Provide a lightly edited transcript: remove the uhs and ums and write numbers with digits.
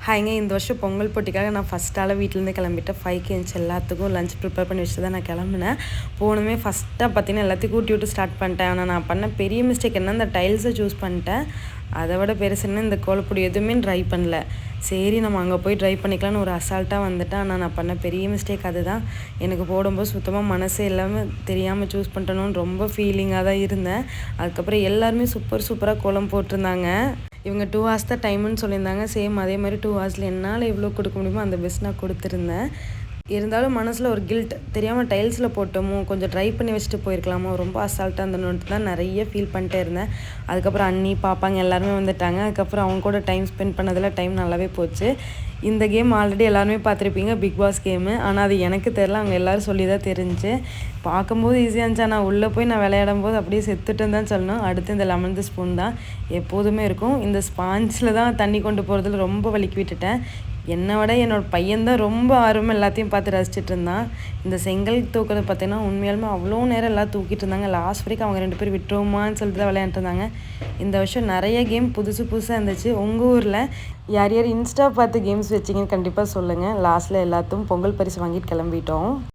ஹாய்ங்க, இந்த வருஷம் பொங்கல் போட்டிக்காக நான் ஃபஸ்ட்டால் வீட்டிலேருந்து கிளம்பிட்டேன். 5க்கு எந்திச்சு எல்லாத்துக்கும் லஞ்ச் ப்ரிப்பேர் பண்ணி வச்சுட்டு தான் நான் கிளம்புனேன். போனதுமே ஃபஸ்ட்டாக பார்த்தீங்கன்னா எல்லாத்தையும் கூட்டி விட்டு ஸ்டார்ட் பண்ணிட்டேன். ஆனால் நான் பண்ண பெரிய மிஸ்டேக் என்ன, இந்த டைல்ஸை சூஸ் பண்ணிட்டேன். அதை விட பெருசு என்ன, இந்த கோலப்பொடி எதுவுமே ட்ரை பண்ணல. சரி நம்ம அங்கே போய் ட்ரை பண்ணிக்கலான்னு ஒரு அசால்ட்டாக வந்துட்டேன். ஆனால் நான் பண்ண பெரிய மிஸ்டேக் அதுதான். எனக்கு போடும்போது சுத்தமாக மனசே இல்லாமல் தெரியாமல் சூஸ் பண்ணிட்டேனோன்னு ரொம்ப ஃபீலிங்காக தான் இருந்தேன். அதுக்கப்புறம் எல்லாருமே சூப்பராக கோலம் போட்டிருந்தாங்க. இவங்க 2 ஹார்ஸ் தான் டைமுன்னு சொல்லியிருந்தாங்க. சேம் அதே மாதிரி 2 ஹார்ஸில் என்னால் எவ்வளோ கொடுக்க முடியுமோ அந்த பெஸ்ட் நான் கொடுத்துருந்தேன். இருந்தாலும் மனசில் ஒரு கில்ட், தெரியாமல் டைல்ஸில் போட்டோமோ, கொஞ்சம் ட்ரை பண்ணி வச்சுட்டு போயிருக்கலாமோ, ரொம்ப அசால்ட்டாக இருந்தோன்ட்டு தான் நிறைய ஃபீல் பண்ணிட்டே இருந்தேன். அதுக்கப்புறம் அண்ணி பாப்பாங்க எல்லாருமே வந்துட்டாங்க. அதுக்கப்புறம் அவங்க கூட டைம் ஸ்பெண்ட் பண்ணதில் டைம் நல்லாவே போச்சு. இந்த கேம் ஆல்ரெடி எல்லாருமே பார்த்துருப்பீங்க, பிக் பாஸ் கேமு. ஆனால் அது எனக்கு தெரில, அவங்க எல்லோரும் சொல்லி தான் தெரிஞ்சு. பார்க்கும்போது ஈஸியாக இருந்துச்சு, ஆனால் உள்ளே போய் நான் விளையாடும் போது அப்படியே செத்துட்டுன்னு தான் சொல்லணும். அடுத்து இந்த லெமன் ஸ்பூன் தான் எப்போதுமே இருக்கும். இந்த ஸ்பாஞ்சில் தான் தண்ணி கொண்டு போகிறதுல ரொம்ப வலிக்கி விட்டுட்டேன். என்னை விட என்னோடய பையன்தான் ரொம்ப ஆர்வமாக எல்லாத்தையும் பார்த்து ரசிச்சுட்டு இருந்தான். இந்த செங்கல் தூக்கிறது பார்த்தீங்கன்னா உண்மையாலுமே அவ்வளோ நேரம் எல்லாம் தூக்கிட்டு இருந்தாங்க. லாஸ்ட் வரைக்கும் அவங்க 2 பேரும் விட்டுருவோமான்னு சொல்லிட்டு தான் விளையாண்டுட்டு இருந்தாங்க. இந்த வருஷம் நிறைய கேம் புதுசாக இருந்துச்சு. உங்கள் ஊரில் யார் யார் இன்ஸ்டா பார்த்து கேம்ஸ் வச்சிங்கன்னு கண்டிப்பாக சொல்லுங்கள். லாஸ்ட்டில் எல்லாத்துக்கும் பொங்கல் பரிசு வாங்கிட்டு கிளம்பிட்டோம்.